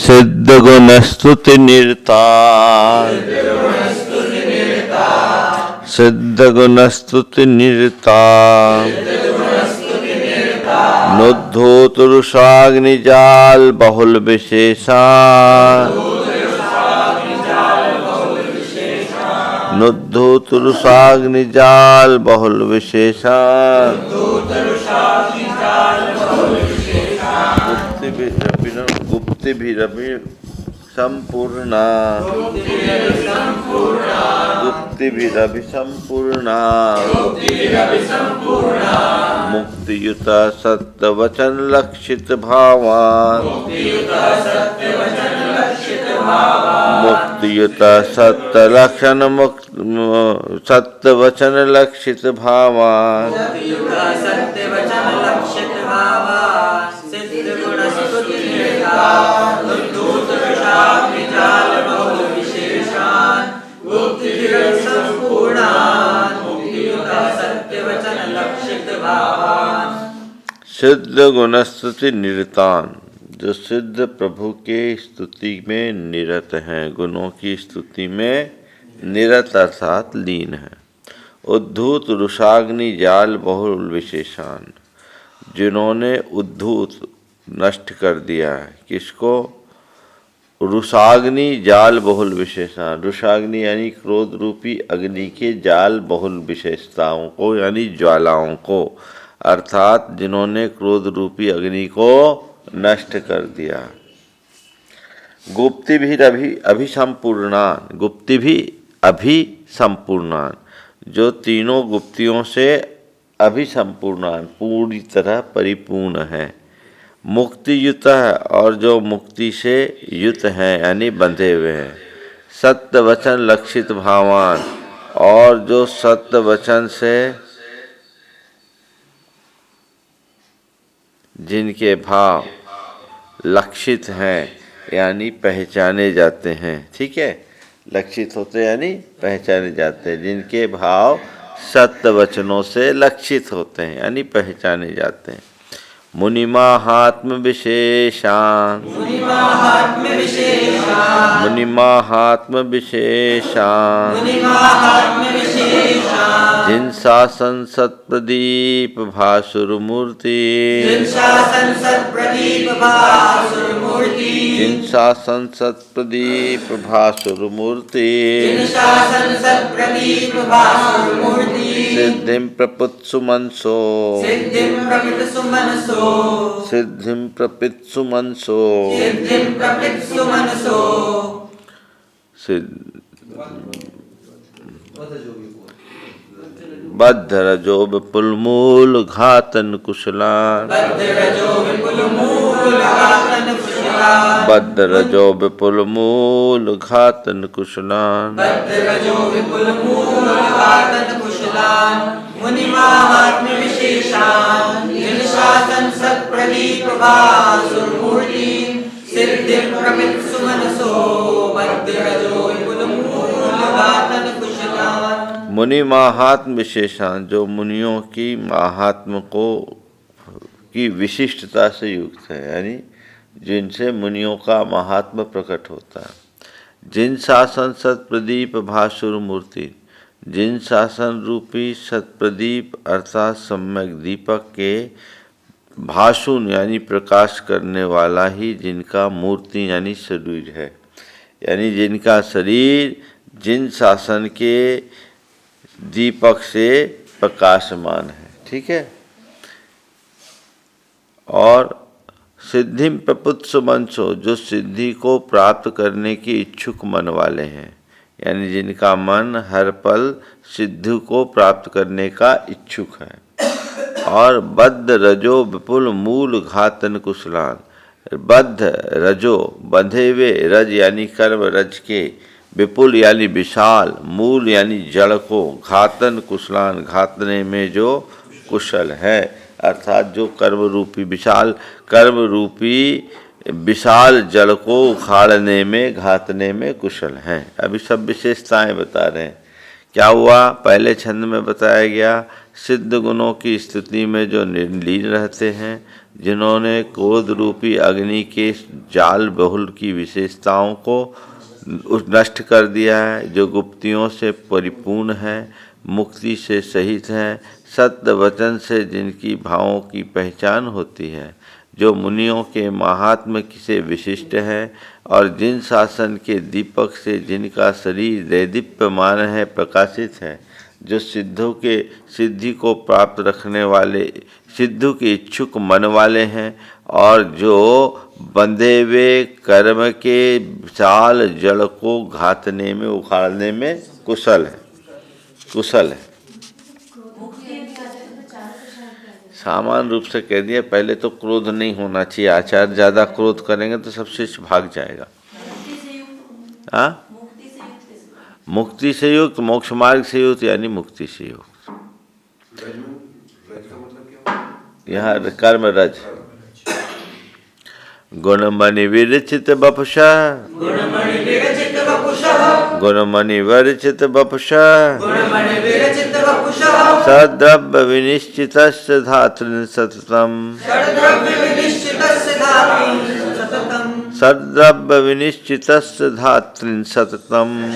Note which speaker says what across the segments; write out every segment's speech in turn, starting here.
Speaker 1: सिद्ध गुण स्तुति निरता, सिद्ध गुण स्तुति निरता, नुद्धो तुरुषाग्नि जाल बहुल विशेषा, नुद्धो तुरुषाग्नि जाल बहुल विशेषा, गुप्ति भी रवि संपूर्णा, गुप्ति भी रवि संपूर्णा, मुक्ति युता सत्य वचन लक्षित भावान, मुक्ति युता सत्य लक्षण सत्य वचन लक्षित भावान, सिद्ध गुण स्तुति निरतान, जो सिद्ध प्रभु के स्तुति में निरत हैं, गुणों की स्तुति में निरत अर्थात लीन है। उद्धूत रुषाग्नि जाल बहुल विशेषान, जिन्होंने उद्धूत नष्ट कर दिया है, किसको? रुषाग्नि जाल बहुल विशेषान, रुषाग्नि यानी क्रोध रूपी अग्नि के जाल बहुल विशेषताओं को यानी ज्वालाओं को, अर्थात जिन्होंने क्रोध रूपी अग्नि को नष्ट कर दिया। गुप्ति भी अभिसंपूर्णान, गुप्ति भी अभिसंपूर्णान, जो तीनों गुप्तियों से अभिसंपूर्णान पूरी तरह परिपूर्ण है। मुक्ति युत है, और जो मुक्ति से युत हैं यानी बंधे हुए हैं। सत्य वचन लक्षित भावान, और जो सत्य वचन से जिनके भाव लक्षित हैं यानी पहचाने जाते हैं। ठीक है, लक्षित होते यानी पहचाने जाते हैं, जिनके भाव सत्य वचनों से लक्षित होते हैं यानी पहचाने जाते हैं। मुनिमाहात्म विशेषान, मुनिमाहात्म विशेषान, जिन शासन सत्प्रदीप भासुर मूर्ति, जिन शासन सत्प्रदीप भासुर मूर्ति, सिद्धिं प्रपुत्सु मनसो, सिद्धिं प्रपित्सु मनसो, बद्ध रजो विपुल मूल घातन कुशलान, बद्ध रजो विपुल मूल घातन कुशलान, मुनिमाहात्म्य विशेषान, जिन शासन सत्प्रदीप भासुर मूर्ति, सिद्धिं प्रपित्सु मनसो, बद्ध रजो विपुल मूल घातन कुशलान। मुनि महात्म विशेषान, जो मुनियों की महात्म को की विशिष्टता से युक्त है, यानी जिनसे मुनियों का महात्म प्रकट होता है। जिन शासन सत्प्रदीप भासुर मूर्ति, जिन शासन रूपी सत्प्रदीप अर्थात सम्यक दीपक के भासुन यानी प्रकाश करने वाला ही जिनका मूर्ति यानी शरीर है, यानी जिनका शरीर जिन शासन के दीपक से प्रकाशमान है। ठीक है, और सिद्धिं प्रपुत्सु मनसो, जो सिद्धि को प्राप्त करने की इच्छुक मन वाले हैं, यानी जिनका मन हर पल सिद्धि को प्राप्त करने का इच्छुक है। और बद्ध रजो विपुल मूल घातन कुशलान, बद्ध रजो बंधे हुए, रज यानी कर्म रज के, विपुल यानी विशाल, मूल यानी जड़ को, घातन कुशलान घातने में जो कुशल है, अर्थात जो कर्म रूपी विशाल जड़ को उखाड़ने में घातने में कुशल हैं। अभी सब विशेषताएं बता रहे हैं। क्या हुआ? पहले छंद में बताया गया सिद्ध गुणों की स्थिति में जो लीन रहते हैं,
Speaker 2: जिन्होंने क्रोध रूपी अग्नि के जाल बहुल की विशेषताओं को नष्ट कर दिया है, जो गुप्तियों से परिपूर्ण है, मुक्ति से सहित है, सत्य वचन से जिनकी भावों की पहचान होती है, जो मुनियों के महात्म से विशिष्ट है और जिन शासन के दीपक से जिनका शरीर दैदीप्यमान है, प्रकाशित है, जो सिद्धि को प्राप्त रखने वाले, सिद्धों के इच्छुक मन वाले हैं और जो बंधे हुए कर्म के विशाल जड़ को घातने में, उखाड़ने में कुशल है। सामान्य रूप से कह दिया, पहले तो क्रोध नहीं होना चाहिए। आचार्य ज़्यादा क्रोध करेंगे तो सब शिष्य भाग जाएगा। हाँ, मुक्ति से युक्त, मोक्ष मार्ग से युक्त, यानी मुक्ति से युक्त। यहाँ कर्म रज। गुणमणि विरचित बपुषा, गुणमणि विरचित बपुषा, सद्रव्य विनिश्चित धातृ सततम, सद्रव्य विनिश्चित धातृ सततम,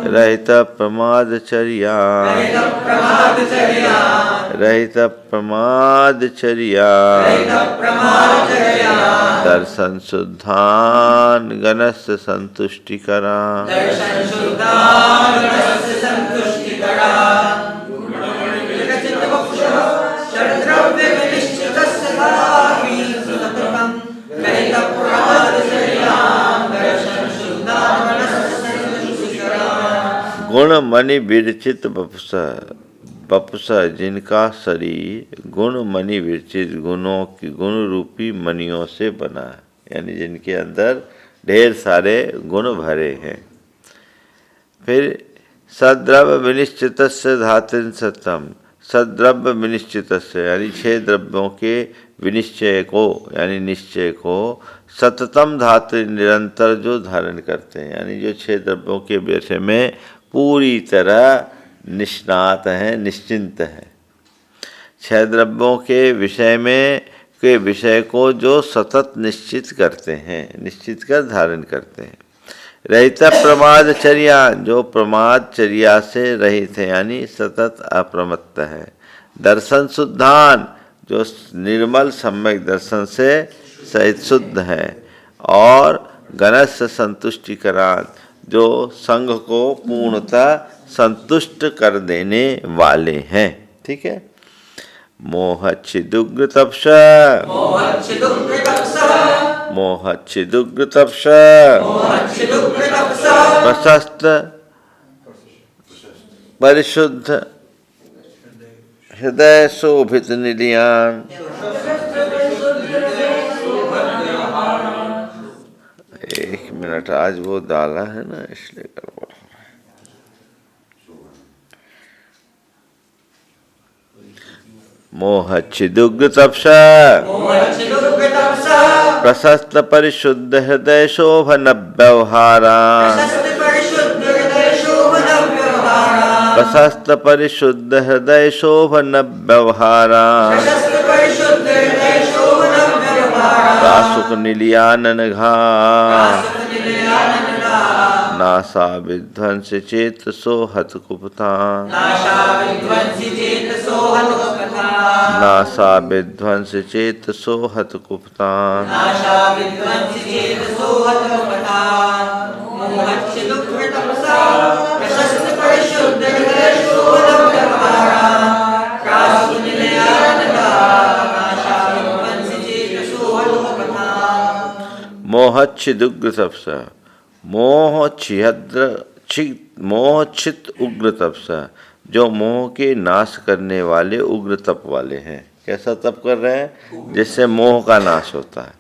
Speaker 2: रहित प्रमादचर्या, रहित प्रमादचर्या, दर्शन शुद्धान गणस्य संतुष्टिकरा, गुण मणि विरचित बपुषा, बपुषा जिनका शरीर गुण मणि विरचित, गुणों की गुण रूपी मणियों से बना है, यानी जिनके अंदर ढेर सारे गुण भरे हैं। फिर सद्रव्य विनिश्चित धातुन सतम, सद्रव्य विनिश्चित यानी 6 द्रव्यों के विनिश्चय को, यानी निश्चय को, सततम धातु निरंतर जो धारण करते हैं, यानी जो 6 द्रव्यों के विषय में पूरी तरह निष्णात हैं, निश्चिंत हैं। 6 द्रव्यों के विषय में के विषय को जो सतत निश्चित करते हैं, निश्चित कर धारण करते हैं। रहित प्रमादचर्या, जो प्रमादचर्या से रहित है, यानी सतत अप्रमत्त है। दर्शन शुद्धान, जो निर्मल सम्यक दर्शन से सहित शुद्ध है। और गणस्य संतुष्टिकरान, जो संघ को पूर्णतः संतुष्ट कर देने वाले हैं। ठीक है। मोहच्छिदुग्र तपसा, मोहच्छिदुग्र तपसा, प्रशस्त परिशुद्ध हृदय शोभित निलियान। एक मिनट, आज वो डाला है ना, इसलिए गड़बड़। मोहच्छिदुग्र तपसा, प्रशस्त परिशुद्ध हृदय शोभन व्यवहारा, प्रशस्त परिशुद्ध हृदय शोभन व्यवहारा, रासुक निलियानन घा, नासा विध्वंस चेत सोहत कुपता, नासा विध्वंस चेत सोहत कुपता। मोहच्छिदुग्र तपसा, मोहच्छित उग्र तपसा, जो मोह के नाश करने वाले उग्र तप वाले हैं। कैसा तप कर रहे हैं? जिससे मोह का नाश होता है।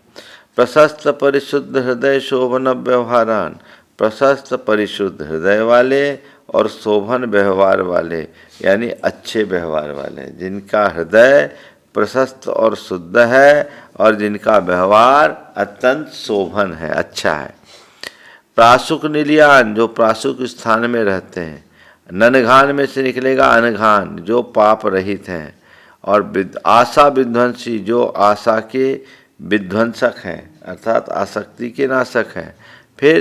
Speaker 2: प्रशस्त परिशुद्ध हृदय शोभन व्यवहारान, प्रशस्त परिशुद्ध हृदय वाले और शोभन व्यवहार वाले, यानी अच्छे व्यवहार वाले, जिनका हृदय प्रशस्त और शुद्ध है और जिनका व्यवहार अत्यंत शोभन है, अच्छा है। प्रासुक निलियान, जो प्रासुक स्थान में रहते हैं। ननघान में से निकलेगा अनघान, जो पाप रहित हैं। और आशा विध्वंसी जो आशा के विध्वंसक हैं अर्थात आसक्ति के नाशक हैं। फिर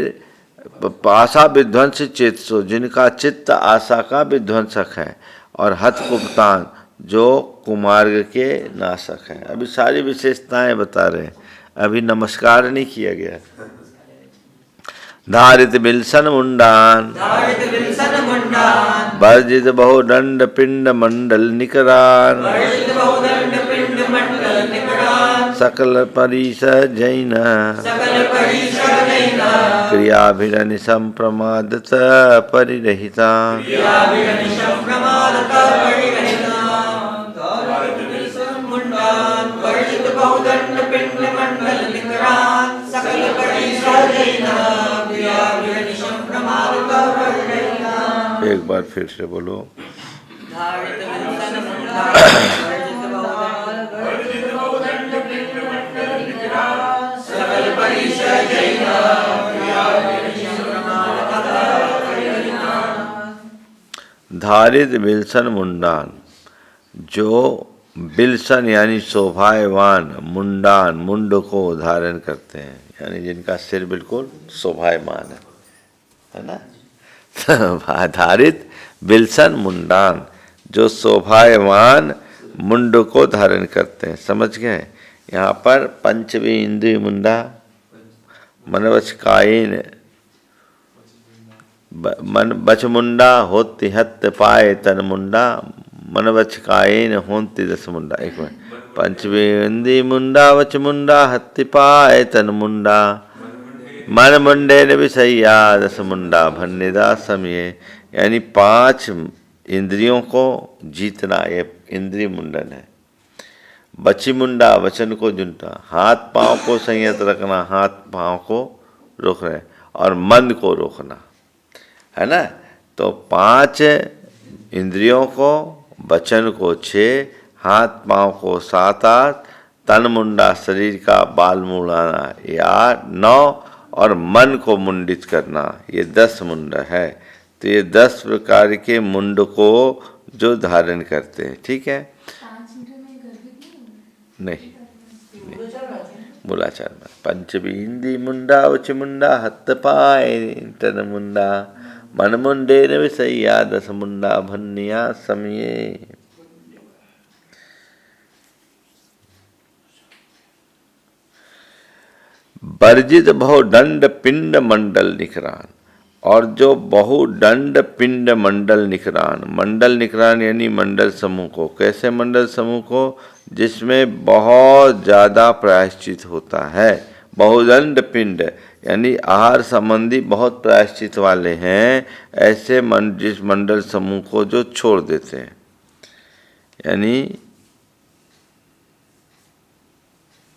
Speaker 2: आशा विध्वंस चेतसो जिनका चित्त आशा का विध्वंसक है। और हतकुपतान जो कुमार्ग के नाशक है। अभी सारी विशेषताएं बता रहे हैं, अभी नमस्कार नहीं किया गया। धारित बिलसन मुंडान वर्जित बहुदंड पिंड मंडल निकरान सकल परिस जैन क्रियाभिरनिशम प्रमादत परिरहिता। एक बार फिर से बोलो। धारित बिलसन मुंडान जो बिलसन यानी शोभायमान मुंडान मुंड को धारण करते हैं, यानी जिनका सिर बिल्कुल शोभायमान है ना। धारित बिलसन मुंडान जो शोभायमान मुंड को धारण करते हैं। समझ गए? यहाँ पर पंचवी इंद्रिय मुंडा मनवच कायेन मन बच मुंडा होती हत्त पाए तन मुंडा मनवच कायेन होती दस मुंडा। एक मिनट। पंचवी इंद्रिय मुंडा वच मुंडा हत्ति पाए तन मुंडा मन मुंडे ने विषया दस मुंडा भन्निदा समय। यानी 5 इंद्रियों को जीतना ये इंद्रिय मुंडन है। बची मुंडा वचन को जुनता, हाथ पांव को संयत रखना, हाथ पांव को रोक रहे और मन को रोकना है ना। तो 5 इंद्रियों को, वचन को 6, हाथ पांव को 7-8, तन मुंडा शरीर का बाल मुड़ाना या 9 और मन को मुंडित करना ये 10 मुंड है। तो ये 10 प्रकार के मुंड को जो धारण करते हैं। ठीक है? नहीं मूलाचार में पंचबिंदी मुंडा उच मुंडा हत्त पाए तन मुंडा मन मुंडे न विषया दस मुंडा भन्निया समय। वर्जित बहुदंड पिंड मंडल निकरान और जो बहुदंड पिंड मंडल निकरान, मंडल निकरान यानी मंडल समूह को। कैसे मंडल समूह को? जिसमें बहुत ज़्यादा प्रायश्चित होता है। बहुदंड पिंड यानी आहार संबंधी बहुत प्रायश्चित वाले हैं, ऐसे जिस मंडल समूह को जो छोड़ देते हैं। यानी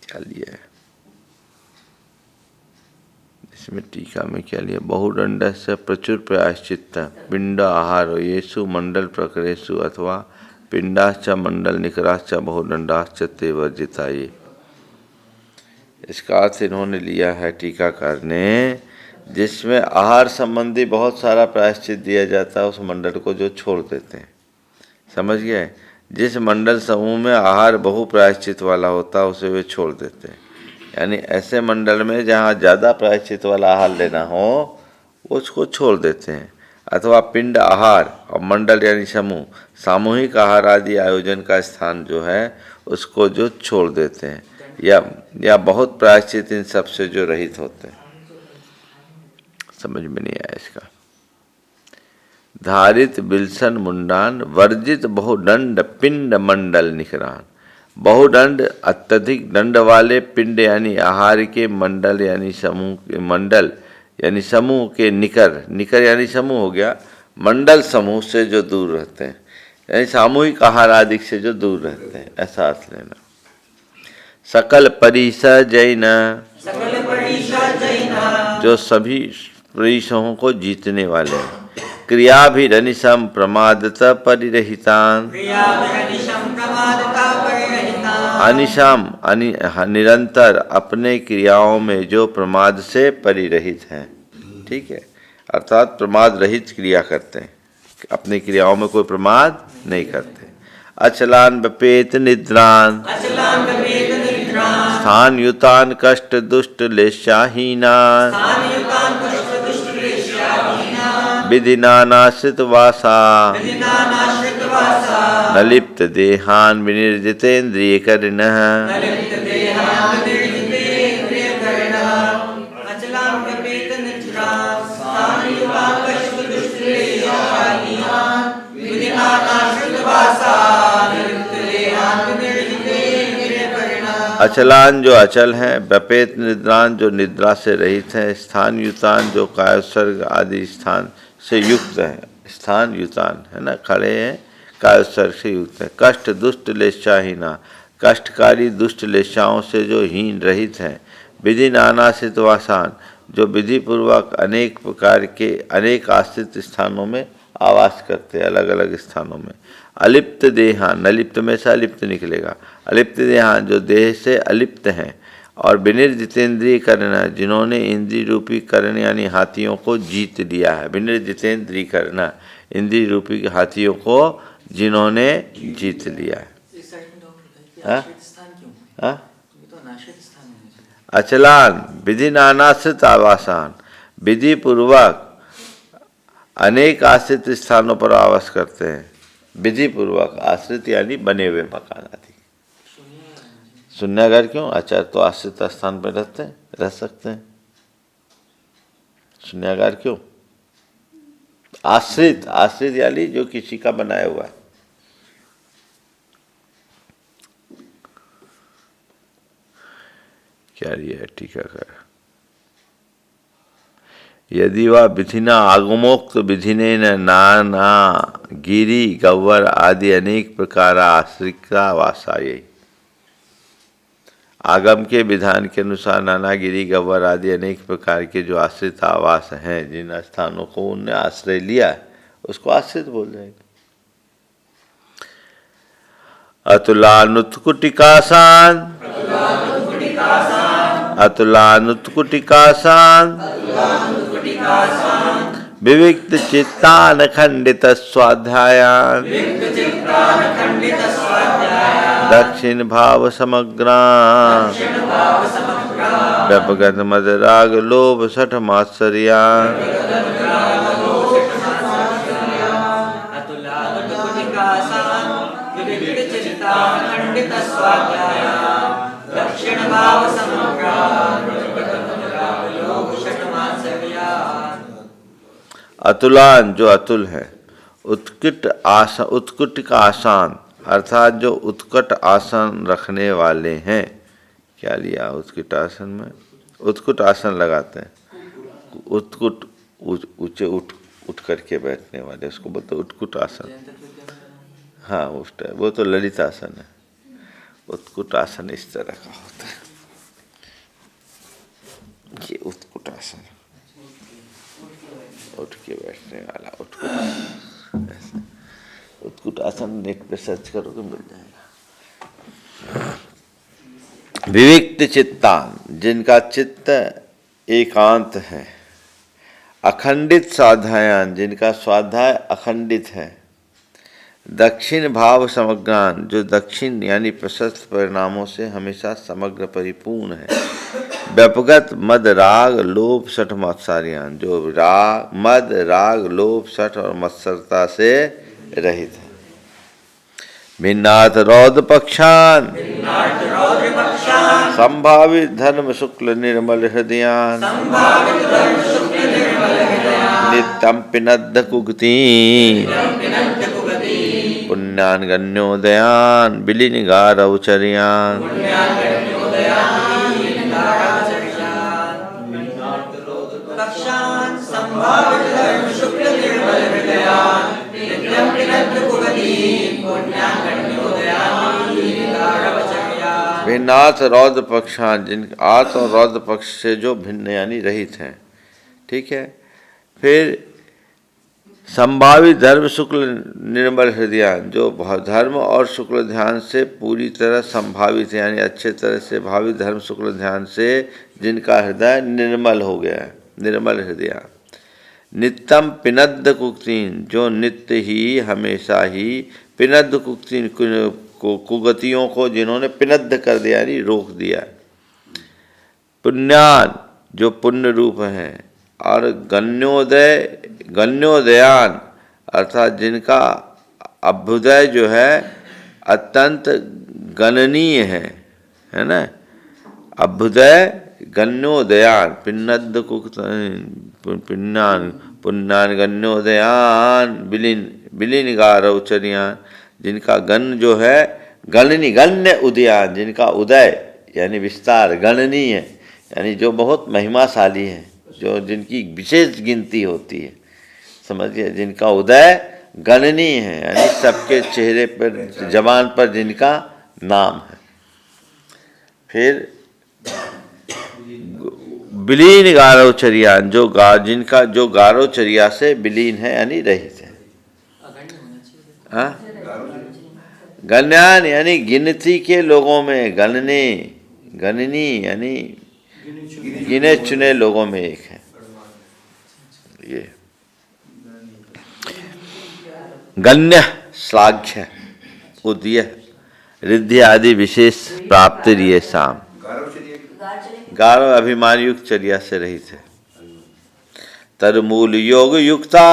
Speaker 2: क्या लिया है इसमें टीका में? क्या लिया? बहुदंड से प्रचुर प्रायश्चित पिंड आहार येषु मंडल प्रकरेषु अथवा पिंडाश्च मंडल निकराश्च बहुदंडाश्च ते वर्जिता। ये इसका अर्थ इन्होंने लिया है टीकाकार ने, जिसमें आहार संबंधी बहुत सारा प्रायश्चित दिया जाता है उस मंडल को जो छोड़ देते हैं। समझ गए? जिस मंडल समूह में आहार बहु प्रायश्चित वाला होता है उसे वे छोड़ देते हैं। यानी ऐसे मंडल में जहाँ ज़्यादा प्रायश्चित वाला आहार लेना हो उसको छोड़ देते हैं। अथवा पिंड आहार और मंडल यानी समूह, सामूहिक आहार आदि आयोजन का स्थान जो है उसको जो छोड़ देते हैं, या बहुत प्रायश्चित इन सब से जो रहित होते हैं। समझ में नहीं आया इसका? धारित बिलसन मुंडान वर्जित बहुदंड पिंड मंडल निकरान। बहुदंड अत्यधिक दंड वाले पिंड यानी आहार के मंडल यानी समूह, मंडल यानी समूह के निकर, निकर यानी समूह हो गया, मंडल समूह से जो दूर रहते हैं, यानी सामूहिक आहार आदि से जो दूर रहते हैं, ऐसा अर्थ लेना। सकल परिसर जैन जो सभी परिसरों को जीतने वाले हैं। क्रियाभिरनिशम प्रमादतः परिरहितान अनिशम निरंतर अपने क्रियाओं में जो प्रमाद से परिरहित हैं। ठीक है? अर्थात प्रमाद रहित क्रिया करते हैं, अपनी क्रियाओं में कोई प्रमाद नहीं करते। अचलान बपेत निद्रान
Speaker 1: अचलान कपेत निद्रान
Speaker 2: स्थान युतान कष्ट दुष्ट लेशाहीनान
Speaker 1: स्थानयुतान कष्ट दुष्ट क्लेशाहीनान
Speaker 2: विधिनानाश्रित वासा
Speaker 1: विधिनानाश्रित वासा
Speaker 2: नलिप्त देहान विनिर्जितेन्द्रिय करिणः
Speaker 1: नलिप्त देहान विनिर्जितेन्द्रिय करिणः अचलान कपेत निद्रान स्थानयुतान कष्ट दुष्ट क्लेशाहीनान विधिनानाश्रित वासा नलिप्त देहान विनिर्जितेन्द्रिय करिणः
Speaker 2: अचलान जो अचल हैं, व्यपेत निद्रान जो निद्रा से रहित हैं, स्थान युतान जो कायोत्सर्ग आदि स्थान से युक्त हैं, स्थान युतान है ना, खड़े हैं, कायोत्सर्ग से युक्त है। कष्ट दुष्ट लेशाहीना कष्टकारी दुष्ट लेशाओं से जो हीन रहित हैं। विधि नानाश्रित वासान जो विधि पूर्वक अनेक प्रकार के अनेक आश्रित स्थानों में आवास करते, अलग अलग स्थानों में। अलिप्त देहान, अलिप्त में से अलिप्त निकलेगा, अलिप्त देहान जो देह से अलिप्त हैं, और विनिर्जितेंद्रिय कर्ण जिन्होंने इंद्रिय रूपी कर्ण यानी हाथियों को जीत लिया है। विनिर्जितेंद्रिय कर्ण इंद्रिय रूपी हाथियों को जिन्होंने जीत लिया है। हाँ? हाँ? अचलान विधि नानाश्रित आवासान विधि पूर्वक अनेक आश्रित स्थानों पर आवास करते हैं। विधि पूर्वक आश्रित यानी बने हुए मकान आदि। शून्यागार क्यों? आचार्य तो आश्रित स्थान पर रहते हैं, रह सकते हैं। शून्यागार क्यों? आश्रित, आश्रित यानी जो किसी का बनाया हुआ है। क्या है टीकाकार? यदि वह विधिना आगमोक्त विधिने नाना गिरी गव्वर आदि अनेक प्रकार आश्रिता वासाये। आगम के विधान के अनुसार नाना गिरी गव्वर आदि अनेक प्रकार के जो आश्रित आवास हैं, जिन स्थानों को उनने आश्रय लिया उसको आश्रित बोल जाएंगे। अतुलानुत्कुटिकासान अतुलानुत्कुटिकासान विविक्त चित्तान खंडित स्वाध्यायान दक्षिण भाव समग्रान व्यपगत मद राग लोभ सठ मात्सर्यान अतुलान जो अतुल है, उत्कुट का आसान अर्थात जो उत्कट आसन रखने वाले हैं। क्या लिया उत्कुट आसन में? उत्कुट आसन लगाते हैं, उत्कुट ऊंचे उठ करके बैठने वाले, उसको बोलते उत्कुट आसन। हाँ उष्ट, वो तो ललित आसन है। उत्कुट आसन इस तरह का होता है, ये उत्कुट आसन, उठ के बैठने वाला उत्कुट आसन। उत्कुट आसन नेट पे सर्च करोगे मिल जाएगा। विविक्त चित्तान जिनका चित्त एकांत है, अखंडित स्वाध्यायान जिनका स्वाध्याय अखंडित है, दक्षिण भाव समग्रान जो दक्षिण यानी प्रशस्त परिणामों से हमेशा समग्र परिपूर्ण है, व्यपगत मद राग लोभ सठ मत्सर्यान जो राग मद राग लोभ सठ और मत्सरता से रहित है। भिन्नाथ रौद्र पक्षान संभावित धर्म शुक्ल निर्मल हृदयान नित्यं पिनद्ध कुगती पुण्यान गण्योदयान बिलिनिगारवचर्यान वे नाथ रौद्र पक्षान जिन आत और रौद्र पक्ष से जो भिन्न यानी रहित हैं। ठीक है। फिर संभावित धर्म शुक्ल निर्मल हृदयान जो धर्म और शुक्ल ध्यान से पूरी तरह संभावित है यानी अच्छे तरह से भावित धर्म शुक्ल ध्यान से जिनका हृदय निर्मल हो गया है, निर्मल हृदय। नित्यम पिनद्द कुक्तिन, जो नित्य ही हमेशा ही पिनद्द कुक्तिन कुगतियों को जिन्होंने पिनद्द कर दिया यानी रोक दिया। पुण्यान, जो पुण्य रूप हैं, और गण्योदयान अर्थात जिनका अभ्युदय जो है अत्यंत गणनीय है ना। अभ्युदय गण्योदयान पिनद्द पुण्यान पुण्यान गण्योदयान विलीन गारौचर्यान, जिनका गण जो है गण्य उदयान, जिनका उदय यानी विस्तार गणनीय यानी जो बहुत महिमाशाली है, जो जिनकी विशेष गिनती होती है, समझिए, जिनका उदय गणनीय है यानी सबके चेहरे पर जबान पर जिनका नाम है। फिर विलीन गारौचर्यान, जिनका जो गारौचर्या से विलीन है यानी रहित है। गण्यान यानी गिनती के लोगों में, गणनी यानी गिने चुने लोगों में एक है। ये गण्य श्लाघ्य उदय रिद्धि आदि विशेष प्राप्ति ये शाम गारो अभिमान युक्त चर्या से रहित है। तरमूल योग युक्ता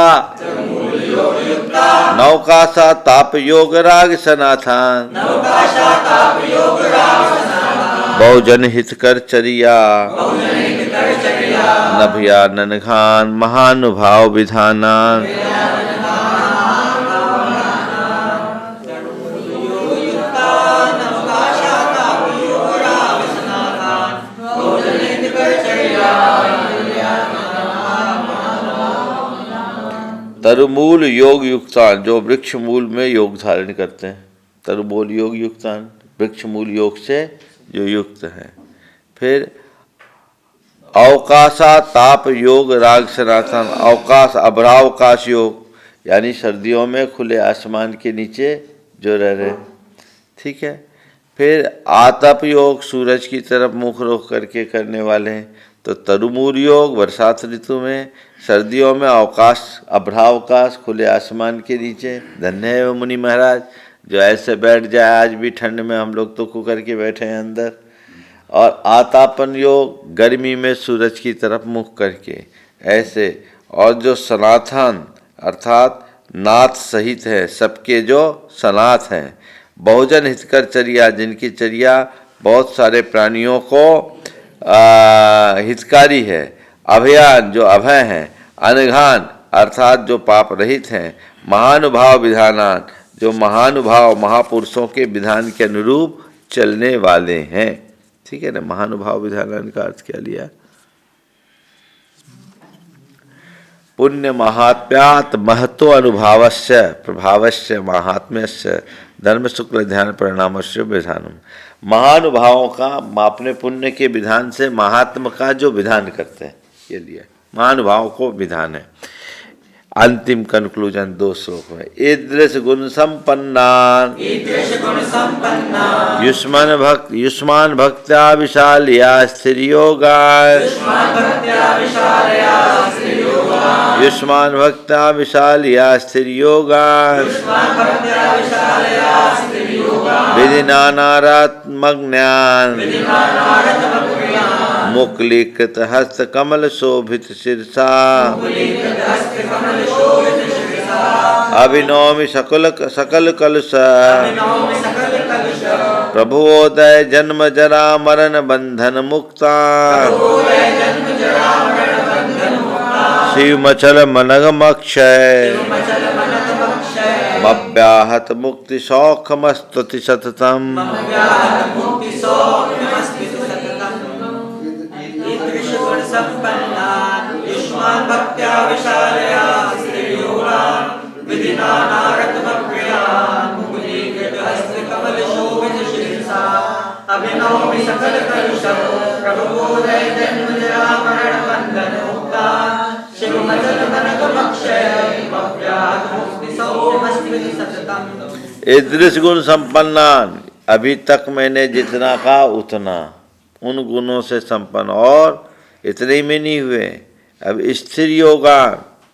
Speaker 2: नौकाशा ताप योग राग सनाथन, बहुजन हित कर चरिया नभिया ननघान महानुभाव विधानान। तरुमूल योग युक्तान, जो वृक्ष मूल में योग धारण करते हैं। तरुमूल योग युक्तान, वृक्ष मूल योग से जो युक्त है। फिर अवकाशा ताप योग राग सनातन, अवकाश अभ्रावकाश योग यानी सर्दियों में खुले आसमान के नीचे जो रह रहे, ठीक है। फिर आतप योग सूरज की तरफ मुख रोक करके करने वाले हैं। तो तरुमूल योग बरसात ऋतु में, सर्दियों में अवकाश अभ्रावकाश खुले आसमान के नीचे। धन्य है वो मुनि महाराज जो ऐसे बैठ जाए, आज भी ठंड में हम लोग तो कुकर के बैठे हैं अंदर। और आतापन योग गर्मी में सूरज की तरफ मुख करके ऐसे। और जो सनातन अर्थात नाथ सहित है, सबके जो सनाथ हैं। बहुजन हितकर चर्या, जिनकी चर्या बहुत सारे प्राणियों को हितकारी है। अभयान, जो अभय हैं। अनघान अर्थात जो पाप रहित हैं। महानुभाव विधानान, जो महानुभाव महापुरुषों के विधान के अनुरूप चलने वाले हैं। ठीक है ना। महानुभाव विधानान का अर्थ क्या लिया? पुण्य महात्म्यात् महत्व अनुभावस्य प्रभावस्य महात्म्यस्य धर्म शुक्ल ध्यान परिणामस्य विधानम। महानुभावों का अपने पुण्य के विधान से महात्म का जो विधान करते हैं, ये लिया महानुभावों को विधान है। अंतिम कंक्लूजन 2 श्लोक में। ईदृश गुण संपन्नान युष्मान भक्त्या विशालिया स्थिर योगाय युष्मान भक्त्या विशालिया स्थिर योगाय विधिनानारात्मज्ञान मुकुलीकृत हस्त कमल शोभित शीर्षा अभिनौमि सकल कलुष प्रभुओदय जन्म जरा मरण बंधन मुक्ता शिव मचल मनगम अक्षय मव्याहत मुक्ति सौखमस्तुति सततम। ईदृश गुण संपन्नान, अभी तक मैंने जितना कहा उतना, उन गुणों से संपन्न, और इतने में नहीं हुए। अब स्थिर योगा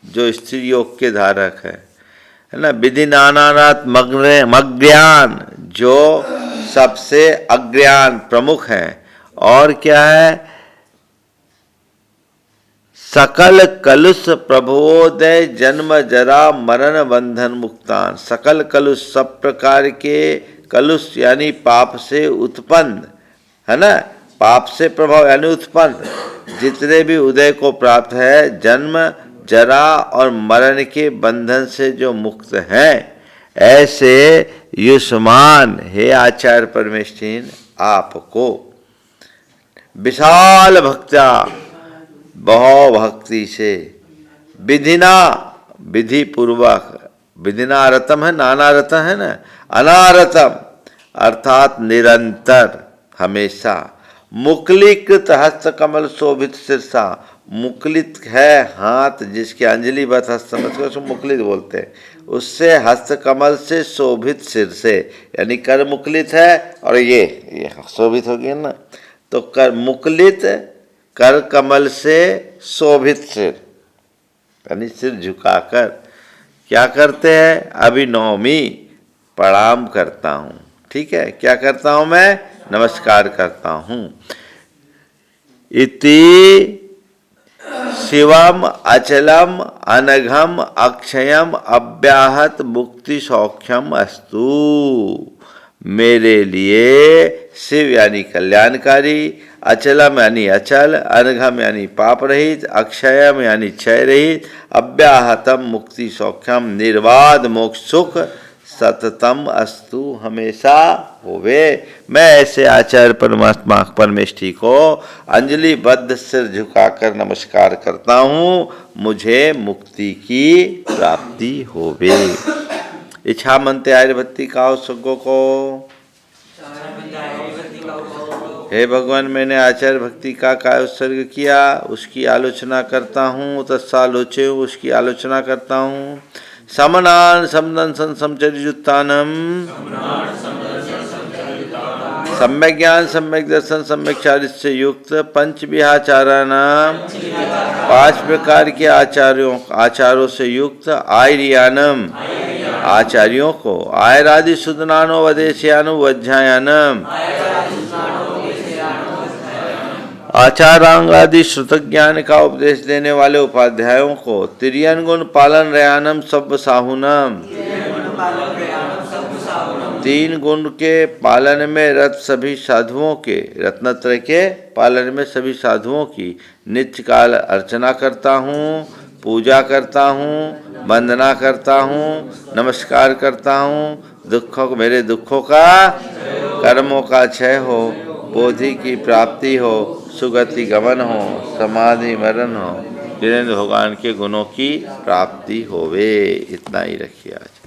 Speaker 2: जो स्त्री योग के धारक है ना। विधि नानानात मग्ज्ञान, जो सबसे अज्ञान प्रमुख है। और क्या है? सकल कलुष प्रबोधय जन्म जरा मरण बंधन मुक्तान। सकल कलुष, सब प्रकार के कलुष यानी पाप से उत्पन्न, है ना, पाप से प्रभाव यानी उत्पन्न जितने भी उदय को प्राप्त है, जन्म जरा और मरण के बंधन से जो मुक्त हैं, ऐसे युष्मान हे आचार्य परमेष्ठिन आपको विशाल भक्त्या, बहु भक्ति से, विधिना विधि पूर्वक, विधिना रतम है, नाना रतम है ना, अनारतम अर्थात निरंतर, हमेशा, मुकुलीकृत हस्त कमल शोभित शीर्षा। मुकुलित है हाथ जिसके अंजलिबद्ध हस्त, उसको मुकुलित बोलते हैं, उससे हस्त कमल से शोभित सिर से, यानी कर मुकुलित है और ये शोभित हो गया ना, तो कर मुकुलित कर कमल से शोभित सिर, यानी सिर झुकाकर क्या करते हैं? अभिनौमी, प्रणाम करता हूँ। ठीक है, क्या करता हूँ मैं? नमस्कार करता हूँ। इति शिवम अचलम अनघम अक्षयम अव्याहत मुक्ति सौख्यम अस्तु। मेरे लिए शिव यानी कल्याणकारी, अचलम यानी अचल, अनघम यानी पाप रहित, अक्षयम यानी क्षय रहित, अव्याहतम मुक्ति सौख्यम निर्वाध मोक्ष सुख सततम अस्तु, हमेशा होवे। मैं ऐसे आचार्य परमात्मा परमेष्ठी को अंजलिबद्ध सिर झुकाकर नमस्कार करता हूँ, मुझे मुक्ति की प्राप्ति होवे। इच्छा मनते आर्य भक्ति का सज्ञों को। हे भगवान, मैंने आचार्य भक्ति का काय उत्सर्ग किया, उसकी आलोचना करता हूँ, तत्सालोचे उसकी आलोचना करता हूँ। समनान समदंसन समचरिजुत्थानम, सम्यक ज्ञान सम्यक दर्शन सम्यक चारित्र से युक्त पंच विहाचारानाम, 5 प्रकार के आचारों से युक्त आयरियानम, आचार्यों को, आयरादि सुदनानो वदेशयानो वज्जायानम, आचारांगादि श्रुत ज्ञान का उपदेश देने वाले उपाध्यायों को, तिर्यन गुण पालन रयानम सब साहुनम, 3 गुण के पालन में रत सभी साधुओं के, रत्नत्रय के पालन में सभी साधुओं की नित्य काल अर्चना करता हूँ, पूजा करता हूँ, वंदना करता हूँ, नमस्कार करता हूँ। मेरे दुखों का, कर्मों का क्षय हो, बोधि की प्राप्ति हो, सुगति गमन हो, समाधि मरण हो, वीरेंद्र भगवान के गुणों की प्राप्ति होवे। इतना ही रखिए आज।